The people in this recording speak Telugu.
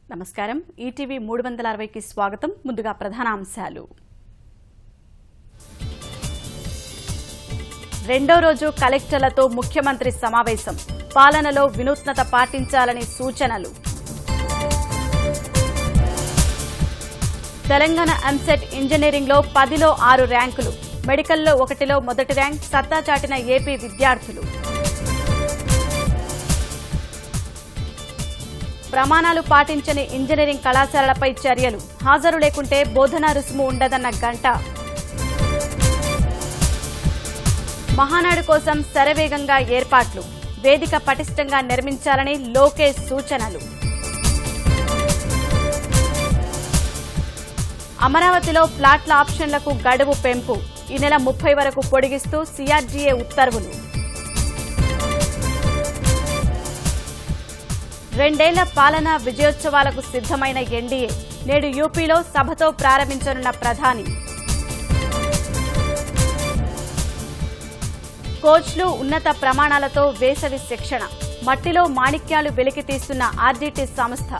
నమస్కారం ఈటీవీ 360కి స్వాగతం ముందుగా ప్రధాన అంశాలు రెండో రోజు కలెక్టర్లతో ముఖ్యమంత్రి సమావేశం పాలనలో వినూత్నత పాటించాలని సూచనలు తెలంగాణ ఎంసెట్ ఇంజనీరింగ్లో 10లో 6 ర్యాంకులు మెడికల్లో 1లో మొదటి ర్యాంక్ సత్తా చాటిన ఏపీ విద్యార్థులు ప్రమాణాలు పాటించని ఇంజనీరింగ్ కళాశాలలపై చర్యలు హాజరు లేకుంటే బోధనా రుసుము ఉండదన్న గంట మహానాడు కోసం శరవేగంగా ఏర్పాట్లు వేదిక పటిష్టంగా నిర్మించాలని లోకేష్ సూచనలు అమరావతిలో ప్లాట్ల ఆప్షన్లకు గడువు పెంపు ఈ నెల 30 వరకు పొడిగిస్తూ సీఆర్డీఏ ఉత్తర్వులు 2 ఏళ్ల పాలనా విజయోత్సవాలకు సిద్దమైన ఎన్డీఏ నేడు యూపీలో సభతో ప్రారంభించనున్న ప్రధాని కోచ్లు ఉన్నత ప్రమాణాలతో వేసవి శిక్షణ మట్టిలో మాణిక్యాలు వెలికితీస్తున్న ఆర్డీటీ సంస్థ